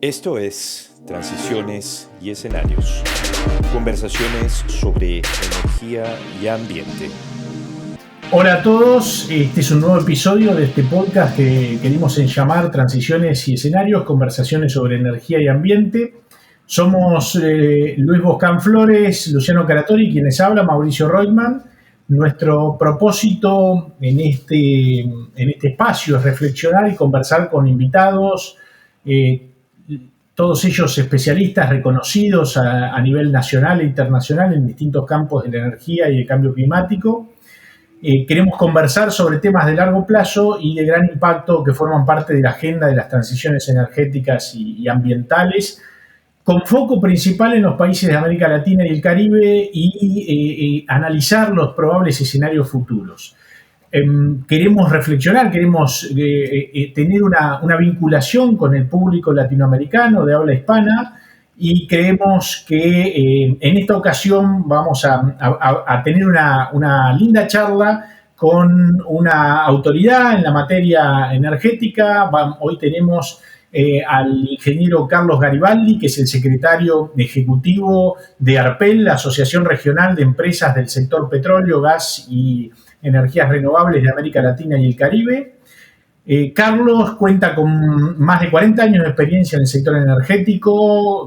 Esto es Transiciones y Escenarios. Conversaciones sobre energía y ambiente. Hola a todos, este es un nuevo episodio de este podcast que queremos llamar Transiciones y Escenarios, conversaciones sobre energía y ambiente. Somos Luis Boscán Flores, Luciano Caratori, quienes habla, Mauricio Reutemann. Nuestro propósito en este espacio es reflexionar y conversar con invitados, todos ellos especialistas reconocidos a nivel nacional e internacional en distintos campos de la energía y el cambio climático. Queremos conversar sobre temas de largo plazo y de gran impacto que forman parte de la agenda de las transiciones energéticas y ambientales, con foco principal en los países de América Latina y el Caribe y analizar los probables escenarios futuros. Queremos reflexionar, queremos tener una vinculación con el público latinoamericano de habla hispana y creemos que en esta ocasión vamos a tener una linda charla con una autoridad en la materia energética. Hoy tenemos al ingeniero Carlos Garibaldi, que es el secretario ejecutivo de ARPEL, la Asociación Regional de Empresas del Sector Petróleo, Gas y Energías Renovables de América Latina y el Caribe. Carlos cuenta con más de 40 años de experiencia en el sector energético,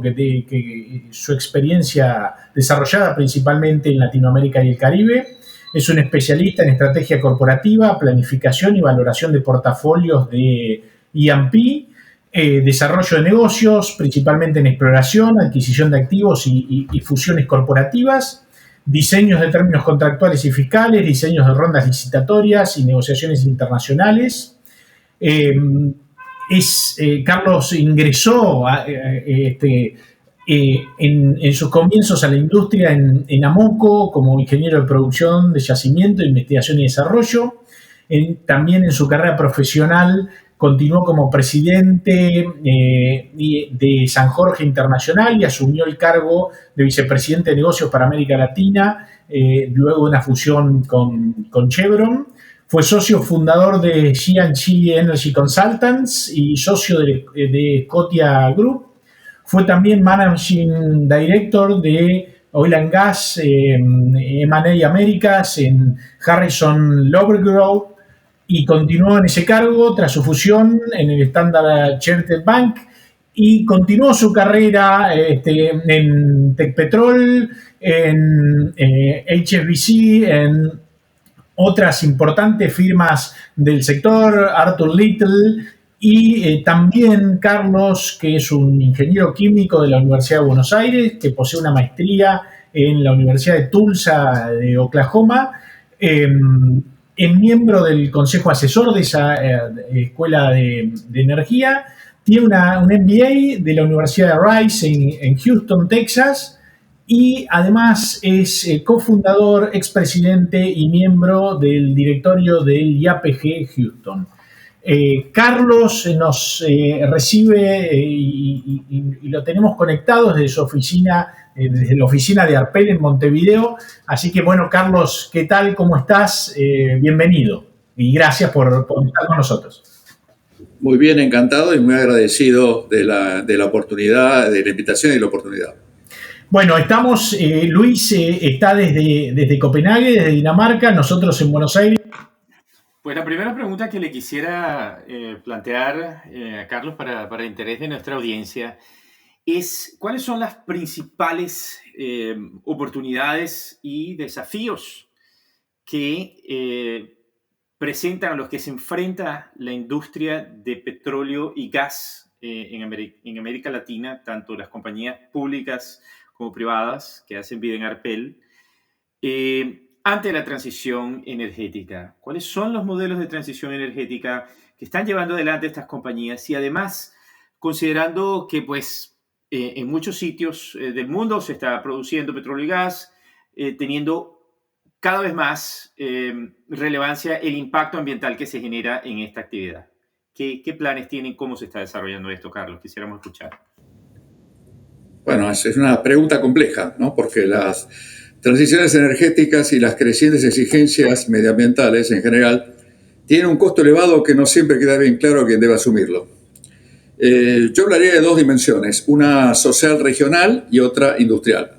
su experiencia desarrollada principalmente en Latinoamérica y el Caribe. Es un especialista en estrategia corporativa, planificación y valoración de portafolios de E&P, desarrollo de negocios, principalmente en exploración, adquisición de activos y fusiones corporativas, diseños de términos contractuales y fiscales, diseños de rondas licitatorias y negociaciones internacionales. Carlos ingresó en sus comienzos a la industria en Amoco como ingeniero de producción de yacimiento, investigación y desarrollo. También en su carrera profesional continuó como presidente de San Jorge Internacional y asumió el cargo de vicepresidente de negocios para América Latina, luego de una fusión con Chevron. Fue socio fundador de G&G Energy Consultants y socio de Scotia Group. Fue también Managing Director de Oil and Gas M&A Américas en Harrison Lovell Group y continuó en ese cargo tras su fusión en el Standard Chartered Bank y continuó su carrera en Tecpetrol, en HSBC, en otras importantes firmas del sector, Arthur Little, y también Carlos, que es un ingeniero químico de la Universidad de Buenos Aires, que posee una maestría en la Universidad de Tulsa de Oklahoma, es miembro del consejo asesor de esa escuela de energía, tiene un MBA de la Universidad de Rice en Houston, Texas, y además es cofundador, expresidente y miembro del directorio del IAPG Houston. Carlos nos recibe y lo tenemos conectado desde su oficina, desde la oficina de ARPEL en Montevideo. Así que bueno, Carlos, ¿qué tal? ¿Cómo estás? Bienvenido y gracias por estar con nosotros. Muy bien, encantado y muy agradecido de la oportunidad, de la invitación y la oportunidad. Bueno, estamos, Luis está desde Copenhague, desde Dinamarca, nosotros en Buenos Aires. Pues la primera pregunta que le quisiera plantear a Carlos para interés de nuestra audiencia es ¿cuáles son las principales oportunidades y desafíos que presentan a los que se enfrenta la industria de petróleo y gas en América Latina, tanto las compañías públicas como privadas que hacen vida en ARPEL, ante la transición energética? ¿Cuáles son los modelos de transición energética que están llevando adelante estas compañías? Y además, considerando que pues, en muchos sitios del mundo se está produciendo petróleo y gas, teniendo cada vez más relevancia el impacto ambiental que se genera en esta actividad. ¿Qué planes tienen? ¿Cómo se está desarrollando esto, Carlos? Quisiéramos escuchar. Bueno, es una pregunta compleja, ¿no? Porque las transiciones energéticas y las crecientes exigencias medioambientales en general tienen un costo elevado que no siempre queda bien claro quién debe asumirlo. Yo hablaría de dos dimensiones, una social regional y otra industrial.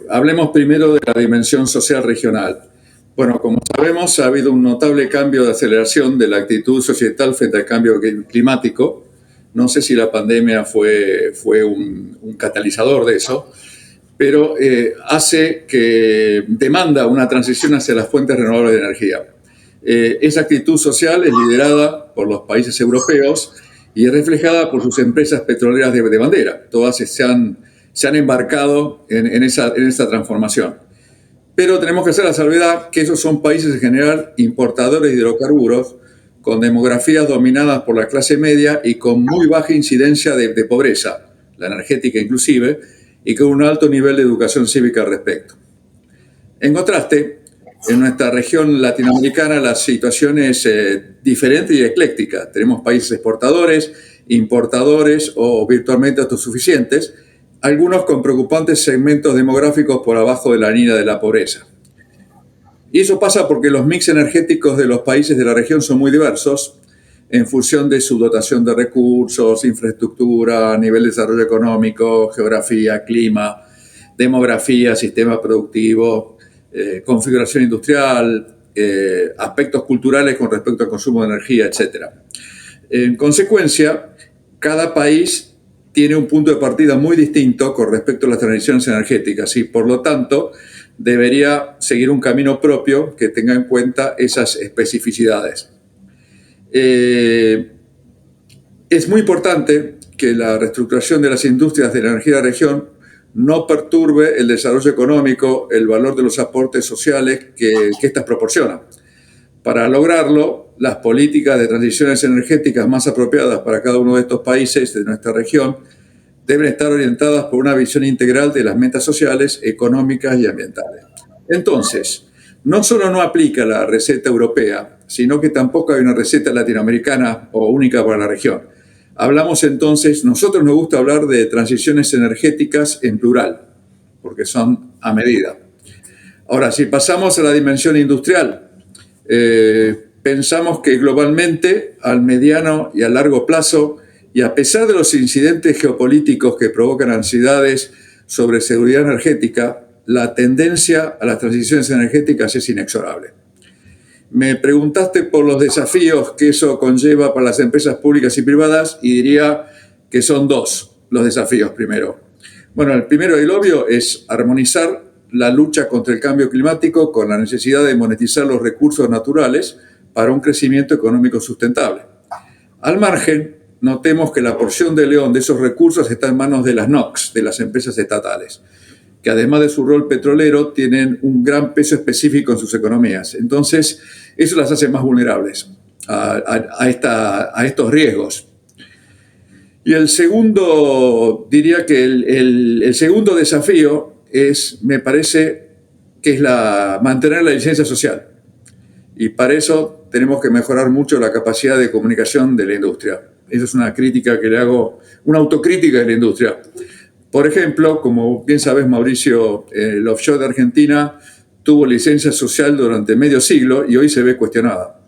Hablemos primero de la dimensión social regional. Bueno, como sabemos, ha habido un notable cambio de aceleración de la actitud societal frente al cambio climático. No sé si la pandemia fue un catalizador de eso, pero hace que demanda una transición hacia las fuentes renovables de energía. Esa actitud social es liderada por los países europeos y es reflejada por sus empresas petroleras de bandera. Todas se han embarcado en esa transformación. Pero tenemos que hacer la salvedad que esos son países en general importadores de hidrocarburos, con demografías dominadas por la clase media y con muy baja incidencia de pobreza, la energética inclusive, y con un alto nivel de educación cívica al respecto. En contraste, en nuestra región latinoamericana la situación es diferente y ecléctica. Tenemos países exportadores, importadores o virtualmente autosuficientes, algunos con preocupantes segmentos demográficos por abajo de la línea de la pobreza. Y eso pasa porque los mix energéticos de los países de la región son muy diversos en función de su dotación de recursos, infraestructura, nivel de desarrollo económico, geografía, clima, demografía, sistema productivo, configuración industrial, aspectos culturales con respecto al consumo de energía, etc. En consecuencia, cada país tiene un punto de partida muy distinto con respecto a las transiciones energéticas y, por lo tanto, debería seguir un camino propio que tenga en cuenta esas especificidades. Es muy importante que la reestructuración de las industrias de la energía de la región no perturbe el desarrollo económico, el valor de los aportes sociales que éstas proporcionan. Para lograrlo, las políticas de transiciones energéticas más apropiadas para cada uno de estos países de nuestra región deben estar orientadas por una visión integral de las metas sociales, económicas y ambientales. Entonces, no solo no aplica la receta europea, sino que tampoco hay una receta latinoamericana o única para la región. Hablamos entonces, nosotros nos gusta hablar de transiciones energéticas en plural, porque son a medida. Ahora, si pasamos a la dimensión industrial, pensamos que globalmente, al mediano y a largo plazo, y a pesar de los incidentes geopolíticos que provocan ansiedades sobre seguridad energética, la tendencia a las transiciones energéticas es inexorable. Me preguntaste por los desafíos que eso conlleva para las empresas públicas y privadas y diría que son dos los desafíos primero. Bueno, el primero y el obvio es armonizar la lucha contra el cambio climático con la necesidad de monetizar los recursos naturales para un crecimiento económico sustentable. Al margen, notemos que la porción de león de esos recursos está en manos de las NOCs, de las empresas estatales, que además de su rol petrolero tienen un gran peso específico en sus economías. Entonces, eso las hace más vulnerables a estos riesgos. Y el segundo, diría que el segundo desafío me parece que es mantener la licencia social. Y para eso tenemos que mejorar mucho la capacidad de comunicación de la industria. Esa es una crítica que le hago, una autocrítica de la industria. Por ejemplo, como bien sabes, Mauricio, el offshore de Argentina tuvo licencia social durante medio siglo y hoy se ve cuestionada.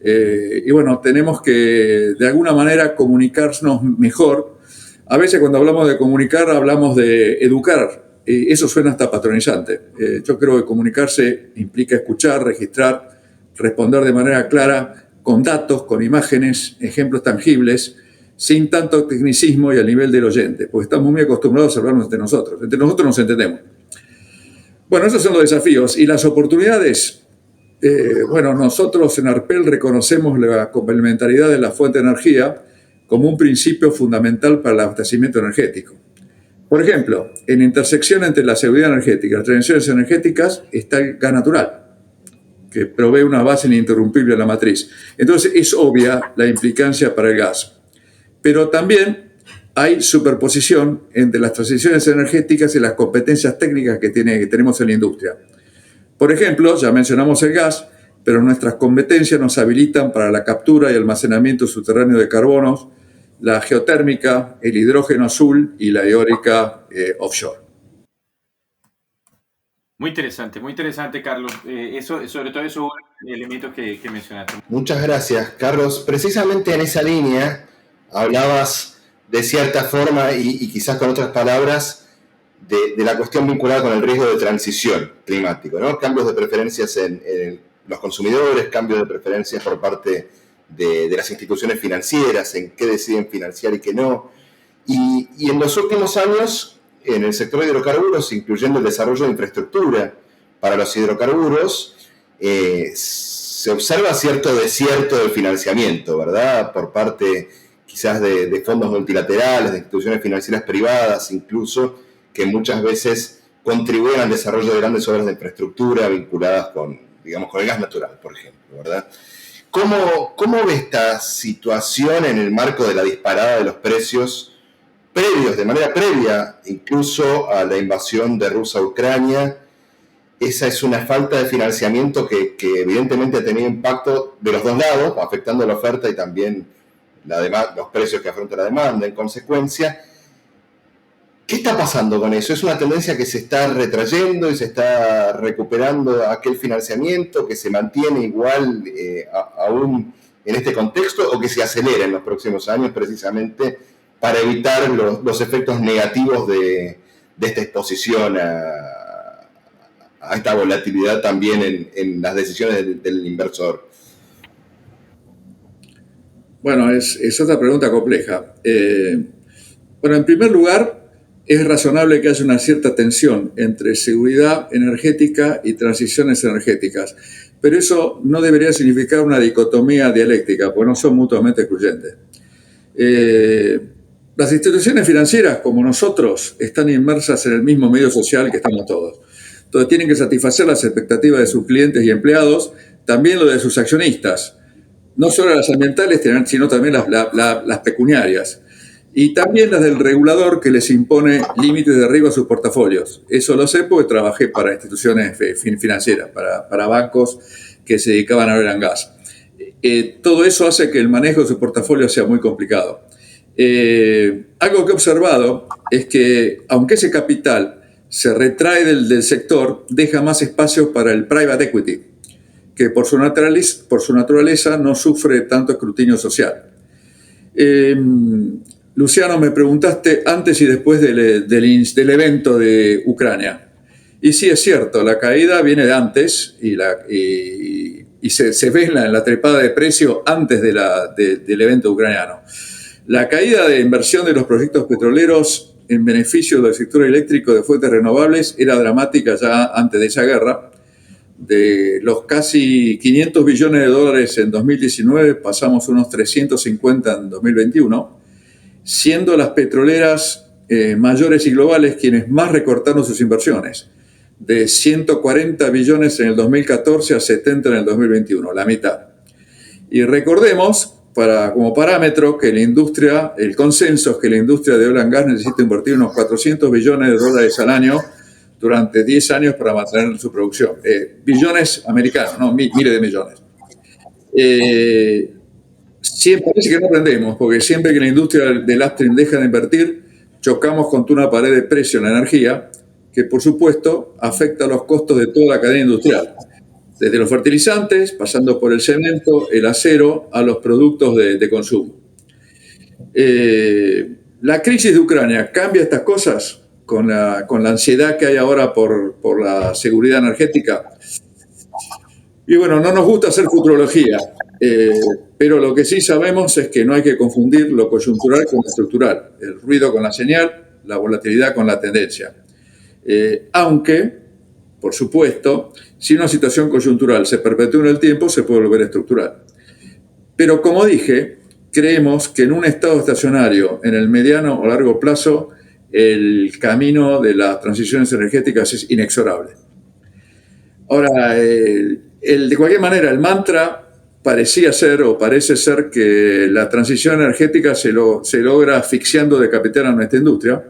Y bueno, tenemos que de alguna manera comunicarnos mejor. A veces cuando hablamos de comunicar hablamos de educar. Eso suena hasta patronizante. Yo creo que comunicarse implica escuchar, registrar, responder de manera clara, con datos, con imágenes, ejemplos tangibles, sin tanto tecnicismo y al nivel del oyente, porque estamos muy acostumbrados a hablarnos entre nosotros. Entre nosotros nos entendemos. Bueno, esos son los desafíos. Y las oportunidades, bueno, nosotros en ARPEL reconocemos la complementariedad de la fuente de energía como un principio fundamental para el abastecimiento energético. Por ejemplo, en intersección entre la seguridad energética y las transiciones energéticas está el gas natural, que provee una base ininterrumpible a la matriz. Entonces, es obvia la implicancia para el gas. Pero también hay superposición entre las transiciones energéticas y las competencias técnicas que tenemos en la industria. Por ejemplo, ya mencionamos el gas, pero nuestras competencias nos habilitan para la captura y almacenamiento subterráneo de carbonos, la geotérmica, el hidrógeno azul y la eólica offshore. Muy interesante, Carlos. Sobre todo esos elementos que mencionaste. Muchas gracias, Carlos. Precisamente en esa línea, hablabas de cierta forma y quizás con otras palabras de la cuestión vinculada con el riesgo de transición climático, ¿no? Cambios de preferencias en los consumidores, cambios de preferencias por parte de las instituciones financieras, en qué deciden financiar y qué no. Y en los últimos años, en el sector de hidrocarburos, incluyendo el desarrollo de infraestructura para los hidrocarburos, se observa cierto desierto del financiamiento, ¿verdad? Por parte quizás de fondos multilaterales, de instituciones financieras privadas incluso, que muchas veces contribuyen al desarrollo de grandes obras de infraestructura vinculadas con el gas natural, por ejemplo, ¿verdad? ¿Cómo ve esta situación en el marco de la disparada de los precios de manera previa incluso a la invasión de Rusia a Ucrania? Esa es una falta de financiamiento que evidentemente ha tenido impacto de los dos lados, afectando la oferta y también los precios que afronta la demanda en consecuencia. ¿Qué está pasando con eso? ¿Es una tendencia que se está retrayendo y se está recuperando aquel financiamiento, que se mantiene igual aún en este contexto, o que se acelera en los próximos años precisamente para evitar los efectos negativos de esta exposición a esta volatilidad también en las decisiones del inversor? Bueno, es otra pregunta compleja. Bueno, en primer lugar, es razonable que haya una cierta tensión entre seguridad energética y transiciones energéticas, pero eso no debería significar una dicotomía dialéctica, porque no son mutuamente excluyentes. Las instituciones financieras, como nosotros, están inmersas en el mismo medio social que estamos todos. Entonces tienen que satisfacer las expectativas de sus clientes y empleados, también lo de sus accionistas, no solo las ambientales, sino también las pecuniarias. Y también las del regulador, que les impone límites de riesgo a sus portafolios. Eso lo sé porque trabajé para instituciones financieras, para bancos que se dedicaban a oil and gas. Todo eso hace que el manejo de su portafolio sea muy complicado. Algo que he observado es que, aunque ese capital se retrae del sector, deja más espacio para el private equity, que por su naturaleza no sufre tanto escrutinio social. Luciano, me preguntaste antes y después del evento de Ucrania. Y sí, es cierto, la caída viene de antes y se ve en la trepada de precio antes del evento ucraniano. La caída de inversión de los proyectos petroleros en beneficio del sector eléctrico de fuentes renovables era dramática ya antes de esa guerra. De los casi 500 billones de dólares en 2019 pasamos unos 350 en 2021, siendo las petroleras mayores y globales quienes más recortaron sus inversiones, de 140 billones en el 2014 a 70 en el 2021, la mitad. Y recordemos, como parámetro, que el consenso es que la industria de oil and gas necesita invertir unos 400 billones de dólares al año durante 10 años para mantener su producción. Billones americanos, no miles de millones. Siempre parece que no aprendemos, porque siempre que la industria del upstream deja de invertir, chocamos contra una pared de precio en la energía, que por supuesto afecta los costos de toda la cadena industrial, desde los fertilizantes, pasando por el cemento, el acero, a los productos de consumo. La crisis de Ucrania cambia estas cosas con la ansiedad que hay ahora por la seguridad energética. Y bueno, no nos gusta hacer futurología, pero lo que sí sabemos es que no hay que confundir lo coyuntural con lo estructural, el ruido con la señal, la volatilidad con la tendencia. Aunque, por supuesto, si una situación coyuntural se perpetúa en el tiempo, se puede volver estructural. Pero como dije, creemos que en un estado estacionario, en el mediano o largo plazo, el camino de las transiciones energéticas es inexorable. Ahora, de cualquier manera, el mantra parece ser que la transición energética se logra asfixiando de capital a nuestra industria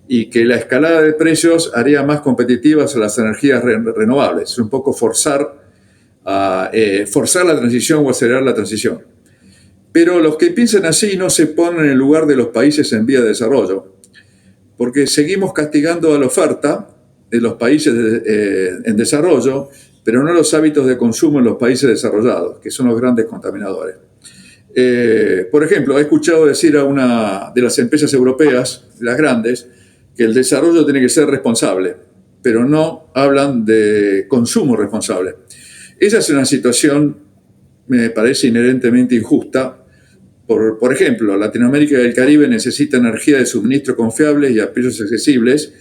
y que la escalada de precios haría más competitivas a las energías renovables. Es un poco forzar la transición o acelerar la transición. Pero los que piensan así no se ponen en el lugar de los países en vía de desarrollo, porque seguimos castigando a la oferta de los países en desarrollo, pero no los hábitos de consumo en los países desarrollados, que son los grandes contaminadores. Por ejemplo, he escuchado decir a una de las empresas europeas, las grandes, que el desarrollo tiene que ser responsable, pero no hablan de consumo responsable. Esa es una situación, me parece, inherentemente injusta. Por ejemplo, Latinoamérica y el Caribe necesita energía de suministro confiable y a precios accesibles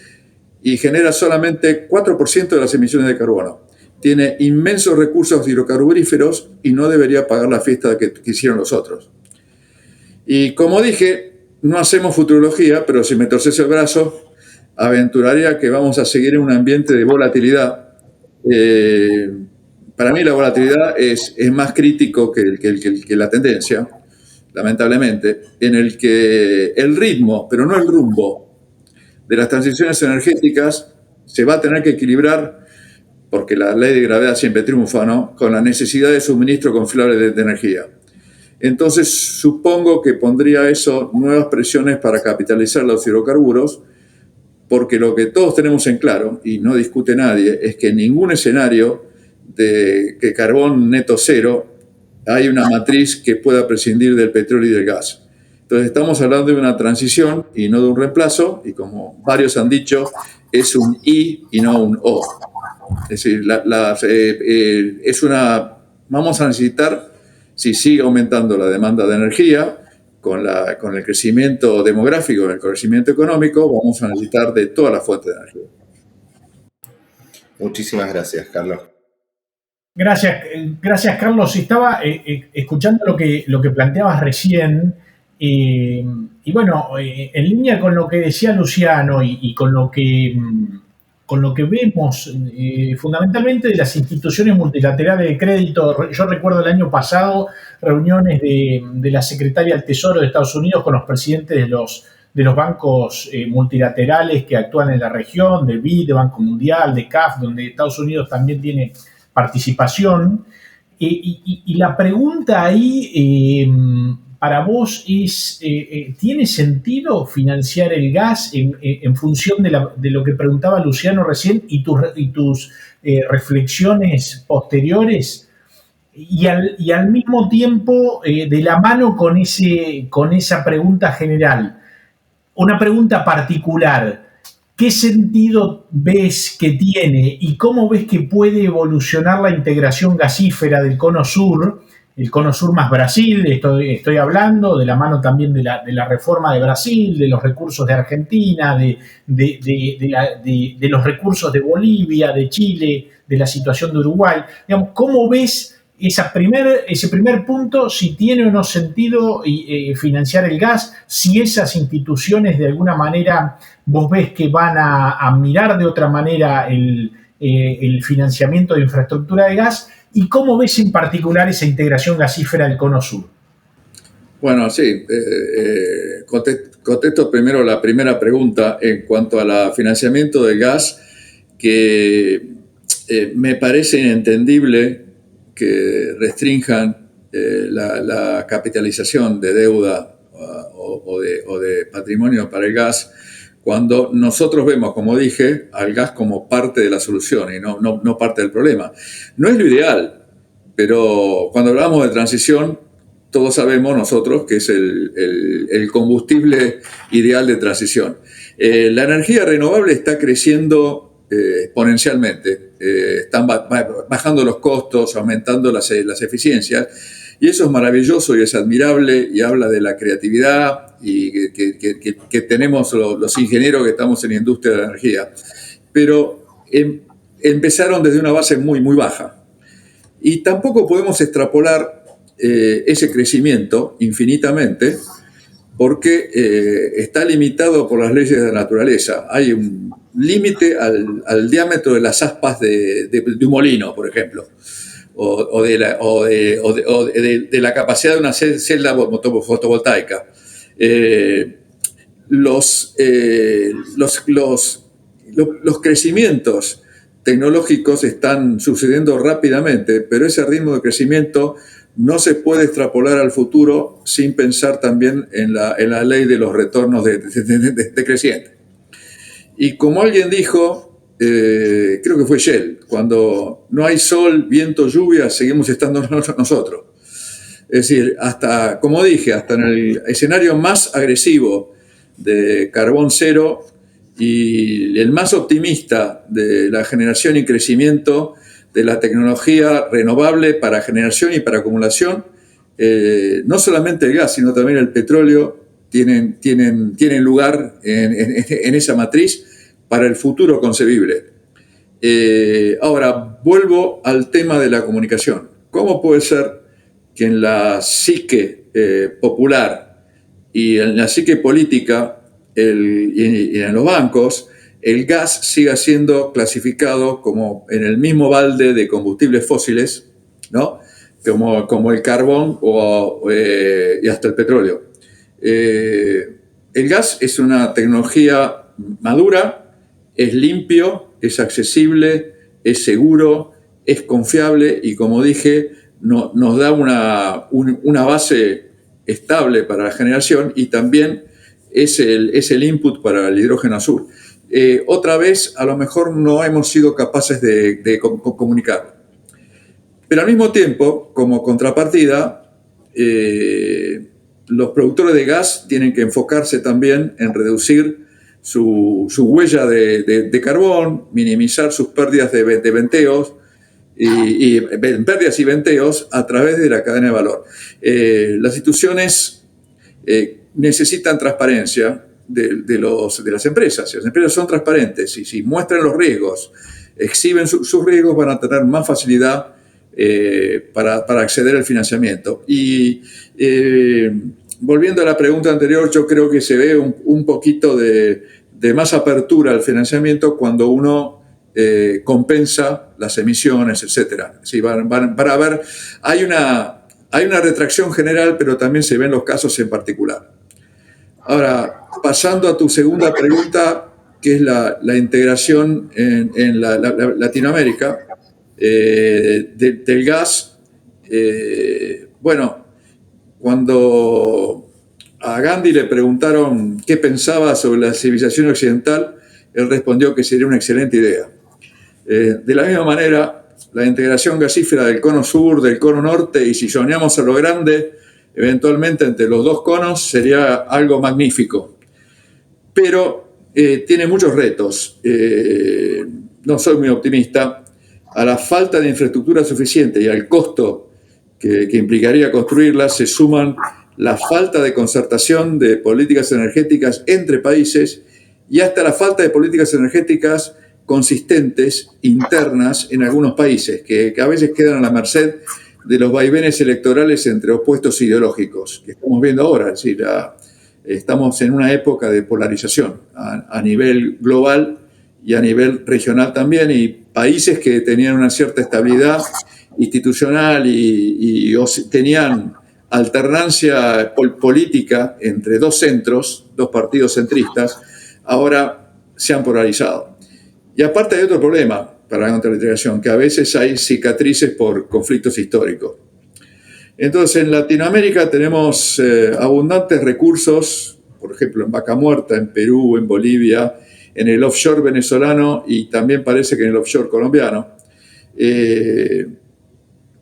y genera solamente 4% de las emisiones de carbono. Tiene inmensos recursos hidrocarburíferos y no debería pagar la fiesta que hicieron los otros. Y como dije, no hacemos futurología, pero si me torces el brazo, aventuraría que vamos a seguir en un ambiente de volatilidad. Para mí la volatilidad es más crítico que la tendencia, lamentablemente, en el que el ritmo, pero no el rumbo, de las transiciones energéticas se va a tener que equilibrar, porque la ley de gravedad siempre triunfa, ¿no?, con la necesidad de suministro confiable de energía. Entonces, supongo que pondría eso nuevas presiones para capitalizar los hidrocarburos, porque lo que todos tenemos en claro, y no discute nadie, es que en ningún escenario de que carbón neto cero hay una matriz que pueda prescindir del petróleo y del gas. Entonces estamos hablando de una transición y no de un reemplazo, y como varios han dicho, es un I y no un O. Es decir, vamos a necesitar, si sigue aumentando la demanda de energía, con el crecimiento demográfico, con el crecimiento económico, vamos a necesitar de todas las fuentes de energía. Muchísimas gracias, Carlos. Gracias, Carlos. Estaba escuchando lo que planteabas recién y bueno, en línea con lo que decía Luciano y con lo que vemos fundamentalmente de las instituciones multilaterales de crédito. Yo recuerdo el año pasado reuniones de la secretaria del Tesoro de Estados Unidos con los presidentes de los bancos multilaterales que actúan en la región, de BID, de Banco Mundial, de CAF, donde Estados Unidos también tiene participación. Y la pregunta ahí para vos es, ¿tiene sentido financiar el gas en función de lo que preguntaba Luciano recién y tus reflexiones posteriores? Y al mismo tiempo, de la mano con esa pregunta general, una pregunta particular: ¿qué sentido ves que tiene y cómo ves que puede evolucionar la integración gasífera del Cono Sur? El Cono Sur más Brasil, estoy hablando, de la mano también de la reforma de Brasil, de los recursos de Argentina, de los recursos de Bolivia, de Chile, de la situación de Uruguay. Digamos, ¿cómo ves ese primer punto, si tiene o no sentido financiar el gas, si esas instituciones de alguna manera vos ves que van a mirar de otra manera el financiamiento de infraestructura de gas, y cómo ves en particular esa integración gasífera del Cono Sur? Bueno, sí, contesto primero la primera pregunta en cuanto al financiamiento del gas, que me parece inentendible que restrinjan la capitalización de deuda o de patrimonio para el gas, cuando nosotros vemos, como dije, al gas como parte de la solución y no parte del problema. No es lo ideal, pero cuando hablamos de transición, todos sabemos nosotros que es el combustible ideal de transición. La energía renovable está creciendo exponencialmente. Están bajando los costos, aumentando las eficiencias, y eso es maravilloso y es admirable, y habla de la creatividad y que tenemos los ingenieros que estamos en la industria de la energía. Pero empezaron desde una base muy, muy baja. Y tampoco podemos extrapolar ese crecimiento infinitamente, porque está limitado por las leyes de la naturaleza. Hay un límite al diámetro de las aspas de un molino, por ejemplo, o de la capacidad de una celda fotovoltaica. Los crecimientos tecnológicos están sucediendo rápidamente, pero ese ritmo de crecimiento no se puede extrapolar al futuro sin pensar también en la ley de los retornos decrecientes. Y como alguien dijo, creo que fue Shell, cuando no hay sol, viento, lluvia, seguimos estando nosotros. Es decir, hasta, como dije, hasta en el escenario más agresivo de carbón cero y el más optimista de la generación y crecimiento de la tecnología renovable para generación y para acumulación, no solamente el gas, sino también el petróleo tienen lugar en esa matriz para el futuro concebible. Ahora, vuelvo al tema de la comunicación. ¿Cómo puede ser que en la psique popular y en la psique política y en los bancos, el gas siga siendo clasificado como en el mismo balde de combustibles fósiles, ¿no? Como el carbón y hasta el petróleo? El gas es una tecnología madura, es limpio, es accesible, es seguro, es confiable y, como dije, nos da una base estable para la generación y también es el input para el hidrógeno azul. Otra vez, a lo mejor no hemos sido capaces de comunicarlo. Pero al mismo tiempo, como contrapartida, los productores de gas tienen que enfocarse también en reducir su huella de carbón, minimizar sus pérdidas de venteos, y pérdidas y venteos a través de la cadena de valor. Las instituciones necesitan transparencia de las empresas. Si las empresas son transparentes y si muestran los riesgos, exhiben sus riesgos, van a tener más facilidad para acceder al financiamiento. Y volviendo a la pregunta anterior, yo creo que se ve un poquito de más apertura al financiamiento cuando uno compensa las emisiones, etcétera. Sí, para ver, hay una retracción general, pero también se ven los casos en particular. Ahora, pasando a tu segunda pregunta, que es la integración en Latinoamérica del gas. Bueno, cuando a Gandhi le preguntaron qué pensaba sobre la civilización occidental, él respondió que sería una excelente idea. De la misma manera, la integración gasífera del cono sur, del cono norte, y si soñamos a lo grande, eventualmente entre los dos conos, sería algo magnífico. Pero tiene muchos retos. No soy muy optimista. A la falta de infraestructura suficiente y al costo que implicaría construirla, se suman la falta de concertación de políticas energéticas entre países y hasta la falta de políticas energéticas consistentes, internas, en algunos países, que a veces quedan a la merced de los vaivenes electorales entre opuestos ideológicos, que estamos viendo ahora. Es decir, estamos en una época de polarización a nivel global y a nivel regional también, y países que tenían una cierta estabilidad institucional y tenían alternancia política entre dos centros, dos partidos centristas, ahora se han polarizado. Y aparte hay otro problema para la contraintegración, que a veces hay cicatrices por conflictos históricos. Entonces, en Latinoamérica tenemos abundantes recursos, por ejemplo, en Vaca Muerta, en Perú, en Bolivia, en el offshore venezolano y también parece que en el offshore colombiano.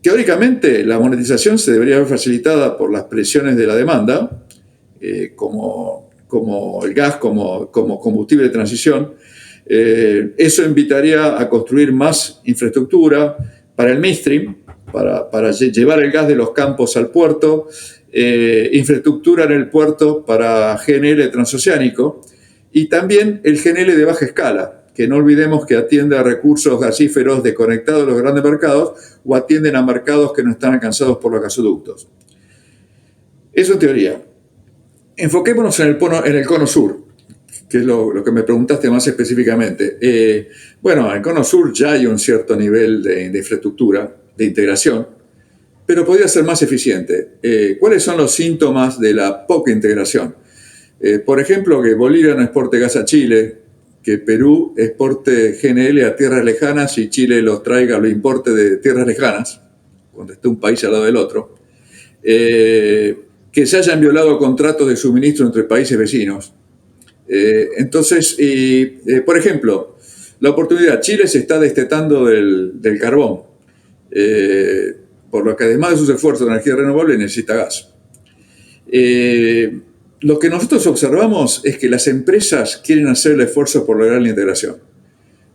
Teóricamente, la monetización se debería ver facilitada por las presiones de la demanda, como el gas, como combustible de transición. Eso invitaría a construir más infraestructura para el midstream, para llevar el gas de los campos al puerto, infraestructura en el puerto para GNL transoceánico y también el GNL de baja escala, que no olvidemos que atiende a recursos gasíferos desconectados de los grandes mercados o atienden a mercados que no están alcanzados por los gasoductos. Eso en teoría. Enfoquémonos en el cono sur, que es lo que me preguntaste más específicamente. Bueno, en el cono sur ya hay un cierto nivel de infraestructura, de integración, pero podría ser más eficiente. ¿Cuáles son los síntomas de la poca integración? Por ejemplo, que Bolivia no exporte gas a Chile, que Perú exporte GNL a tierras lejanas y Chile lo importe de tierras lejanas, cuando esté un país al lado del otro. Que se hayan violado contratos de suministro entre países vecinos. Entonces, por ejemplo, la oportunidad. Chile se está destetando del carbón. por lo que además de sus esfuerzos de energía renovable necesita gas. Lo que nosotros observamos es que las empresas quieren hacer el esfuerzo por lograr la integración,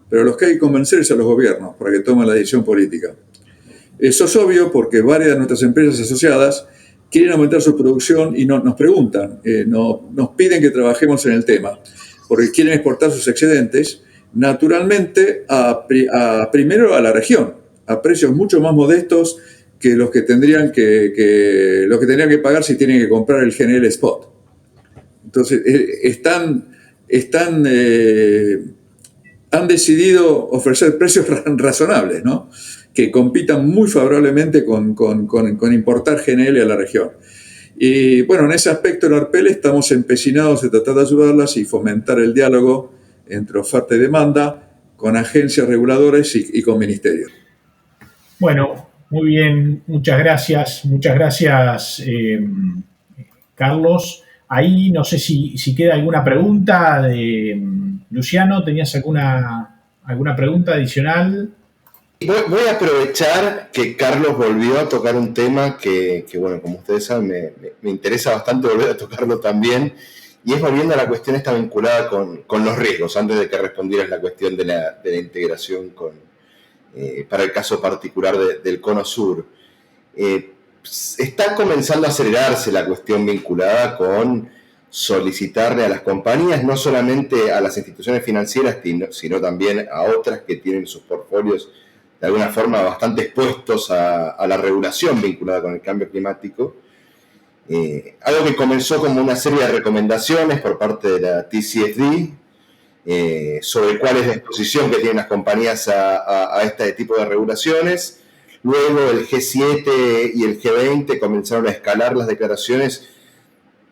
pero los que hay que convencer es a los gobiernos para que tomen la decisión política. Eso es obvio porque varias de nuestras empresas asociadas quieren aumentar su producción y nos preguntan, nos piden que trabajemos en el tema, porque quieren exportar sus excedentes, naturalmente, primero a la región, a precios mucho más modestos que los que tendrían que pagar si tienen que comprar el GNL Spot. Entonces, han decidido ofrecer precios razonables, ¿no?, que compitan muy favorablemente con importar GNL a la región. Y bueno, en ese aspecto en Arpel estamos empecinados en tratar de ayudarlas y fomentar el diálogo entre oferta y demanda con agencias reguladoras y con ministerios. Bueno, muy bien, muchas gracias, Carlos. Ahí no sé si queda alguna pregunta de Luciano. ¿Tenías alguna pregunta adicional? Voy a aprovechar que Carlos volvió a tocar un tema que bueno, como ustedes saben, me interesa bastante volver a tocarlo también, y es volviendo a la cuestión esta vinculada con los riesgos, antes de que respondieras la cuestión de la integración para el caso particular del Cono Sur. Está comenzando a acelerarse la cuestión vinculada con solicitarle a las compañías, no solamente a las instituciones financieras, sino también a otras que tienen sus portfolios de alguna forma bastante expuestos a la regulación vinculada con el cambio climático. Algo que comenzó como una serie de recomendaciones por parte de la TCFD sobre cuál es la exposición que tienen las compañías a este tipo de regulaciones. Luego el G7 y el G20 comenzaron a escalar las declaraciones,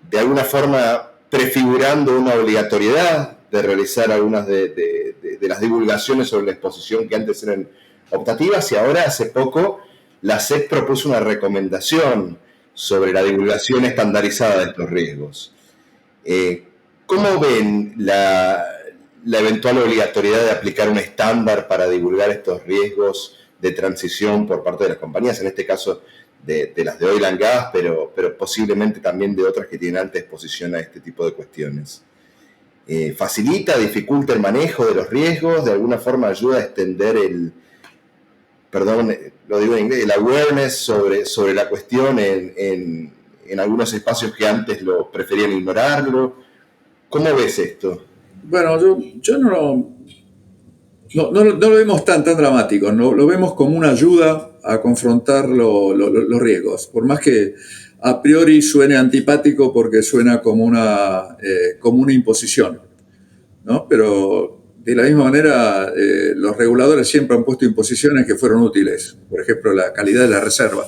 de alguna forma prefigurando una obligatoriedad de realizar algunas de las divulgaciones sobre la exposición que antes eran optativas, y ahora hace poco la SEC propuso una recomendación sobre la divulgación estandarizada de estos riesgos. ¿Cómo ven la eventual obligatoriedad de aplicar un estándar para divulgar estos riesgos de transición por parte de las compañías, en este caso de las de oil and gas, pero posiblemente también de otras que tienen alta exposición a este tipo de cuestiones? ¿Facilita, dificulta el manejo de los riesgos? ¿De alguna forma ayuda a extender lo digo en inglés, el awareness sobre la cuestión en algunos espacios que antes lo preferían ignorarlo? ¿Cómo ves esto? Bueno, yo no lo vemos tan dramático, no lo vemos como una ayuda a confrontar los riesgos, por más que a priori suene antipático porque suena como una imposición, ¿no? Pero de la misma manera, los reguladores siempre han puesto imposiciones que fueron útiles. Por ejemplo, la calidad de la reserva.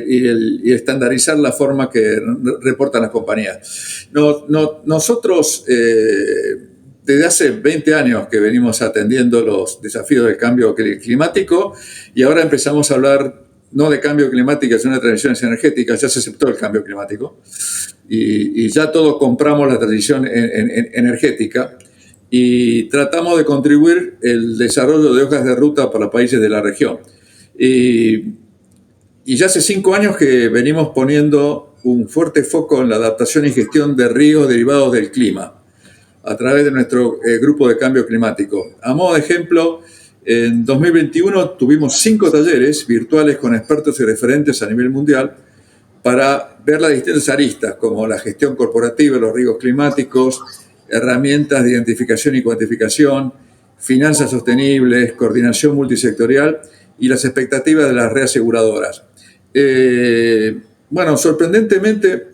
Y estandarizar la forma que reportan las compañías. Nosotros, desde hace 20 años que venimos atendiendo los desafíos del cambio climático, y ahora empezamos a hablar no de cambio climático, sino de transiciones energéticas. Ya se aceptó el cambio climático. Y ya todos compramos la transición energética y tratamos de contribuir el desarrollo de hojas de ruta para países de la región. Y ya hace 5 años que venimos poniendo un fuerte foco en la adaptación y gestión de riesgos derivados del clima a través de nuestro grupo de cambio climático. A modo de ejemplo, en 2021 tuvimos 5 talleres virtuales con expertos y referentes a nivel mundial para ver las distintas aristas, como la gestión corporativa, los riesgos climáticos, herramientas de identificación y cuantificación, finanzas sostenibles, coordinación multisectorial y las expectativas de las reaseguradoras. Bueno, sorprendentemente,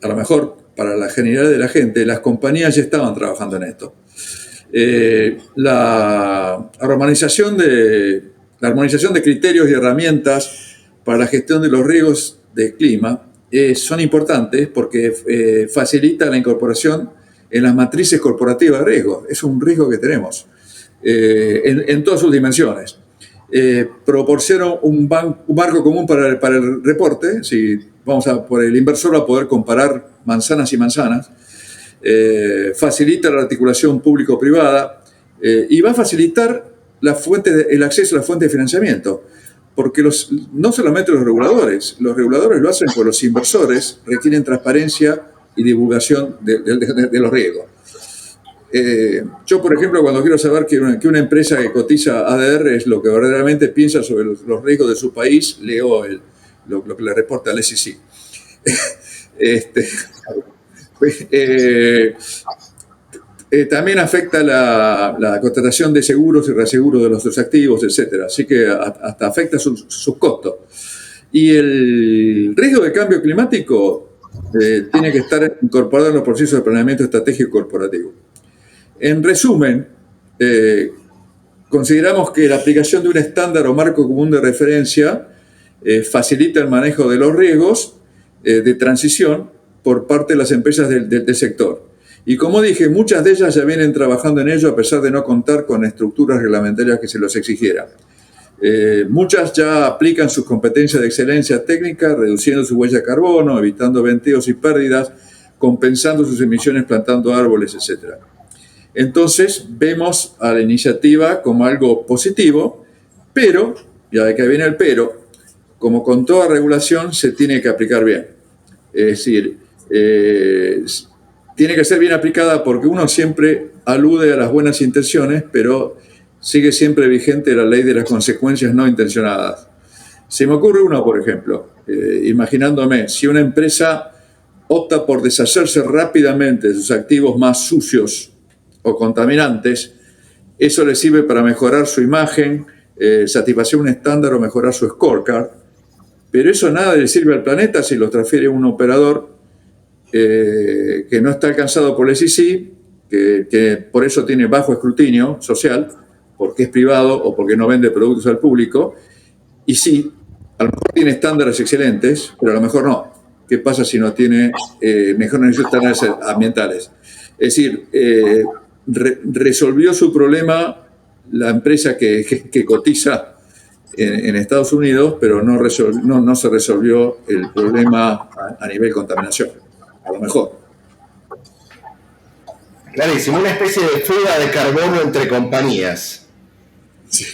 a lo mejor para la generalidad de la gente, las compañías ya estaban trabajando en esto. La armonización de criterios y herramientas para la gestión de los riesgos de clima son importantes porque facilita la incorporación en las matrices corporativas de riesgo. Es un riesgo que tenemos en todas sus dimensiones. Proporciona un marco común para el reporte. Si por el inversor va a poder comparar manzanas y manzanas. Facilita la articulación público-privada y va a facilitar el acceso a la fuente de financiamiento. Porque no solamente los reguladores lo hacen por los inversores, requieren transparencia y divulgación de los riesgos. Yo, por ejemplo, cuando quiero saber que una empresa que cotiza ADR es lo que verdaderamente piensa sobre los riesgos de su país, leo lo que le reporta al SEC. También afecta la contratación de seguros y reaseguros de nuestros activos, etcétera. Así que hasta afecta sus costos. Y el riesgo de cambio climático tiene que estar incorporado en los procesos de planeamiento estratégico corporativo. En resumen, consideramos que la aplicación de un estándar o marco común de referencia facilita el manejo de los riesgos de transición por parte de las empresas del sector. Y como dije, muchas de ellas ya vienen trabajando en ello a pesar de no contar con estructuras reglamentarias que se los exigieran. Muchas ya aplican sus competencias de excelencia técnica, reduciendo su huella de carbono, evitando venteos y pérdidas, compensando sus emisiones plantando árboles, etc. Entonces, vemos a la iniciativa como algo positivo, pero, ya de que viene el pero, como con toda regulación, se tiene que aplicar bien. Es decir, tiene que ser bien aplicada porque uno siempre alude a las buenas intenciones, pero sigue siempre vigente la ley de las consecuencias no intencionadas. Se me ocurre una, por ejemplo, imaginándome, si una empresa opta por deshacerse rápidamente de sus activos más sucios o contaminantes, eso le sirve para mejorar su imagen, satisfacer un estándar o mejorar su scorecard, pero eso nada le sirve al planeta si lo transfiere a un operador que no está alcanzado por el SEC, que por eso tiene bajo escrutinio social, porque es privado o porque no vende productos al público, y sí, a lo mejor tiene estándares excelentes, pero a lo mejor no. ¿Qué pasa si no tiene mejores estándares ambientales? Es decir, resolvió su problema la empresa que cotiza en Estados Unidos, pero no se resolvió el problema a nivel contaminación. A lo mejor. Clarísimo, una especie de fuga de carbono entre compañías. Sí,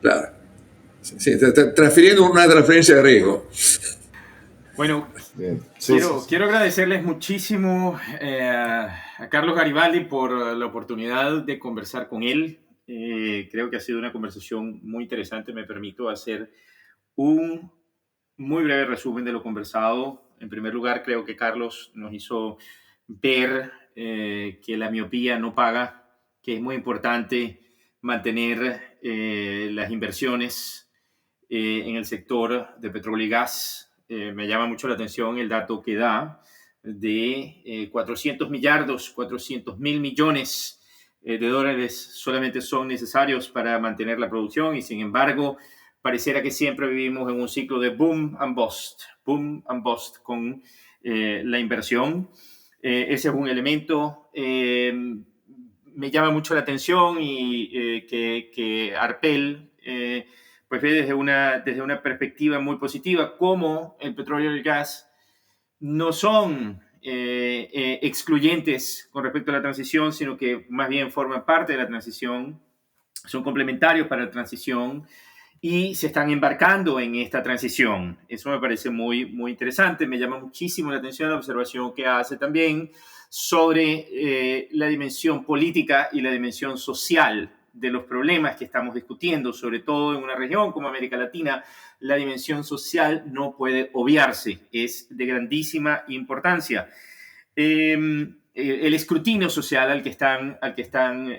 claro. Sí, transfiriendo una transferencia de riesgo. Bueno, quiero agradecerles muchísimo a Carlos Garibaldi por la oportunidad de conversar con él. Creo que ha sido una conversación muy interesante. Me permito hacer un muy breve resumen de lo conversado. En primer lugar, creo que Carlos nos hizo ver que la miopía no paga, que es muy importante mantener las inversiones en el sector de petróleo y gas. Me llama mucho la atención el dato que da de 400 mil millones de dólares solamente son necesarios para mantener la producción y sin embargo pareciera que siempre vivimos en un ciclo de boom and bust con la inversión. Ese es un elemento. Me llama mucho la atención y que Arpel pues ve desde una perspectiva muy positiva cómo el petróleo y el gas no son excluyentes con respecto a la transición, sino que más bien forman parte de la transición, son complementarios para la transición y se están embarcando en esta transición. Eso me parece muy, muy interesante. Me llama muchísimo la atención la observación que hace también sobre la dimensión política y la dimensión social de los problemas que estamos discutiendo, sobre todo en una región como América Latina. La dimensión social no puede obviarse, es de grandísima importancia. El escrutinio social al que están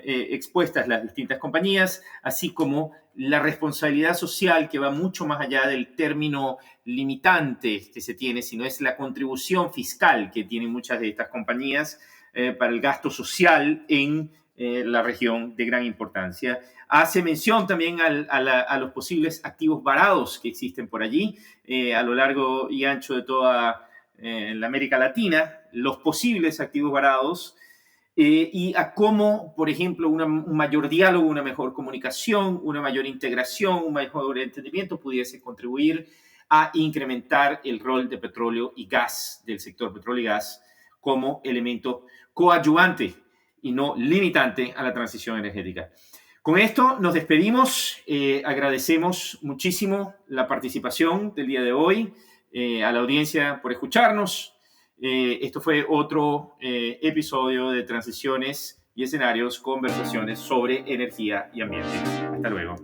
expuestas las distintas compañías, así como la responsabilidad social que va mucho más allá del término limitante que se tiene, sino es la contribución fiscal que tienen muchas de estas compañías para el gasto social en la región de gran importancia. Hace mención también a los posibles activos varados que existen por allí a lo largo y ancho de toda la América Latina, los posibles activos varados y a cómo, por ejemplo, un mayor diálogo, una mejor comunicación, una mayor integración, un mejor entendimiento pudiese contribuir a incrementar el rol de petróleo y gas, del sector petróleo y gas, como elemento coadyuvante y no limitante a la transición energética. Con esto nos despedimos. Agradecemos muchísimo la participación del día de hoy, a la audiencia por escucharnos. Esto fue otro episodio de Transiciones y Escenarios, conversaciones sobre energía y ambiente. Hasta luego.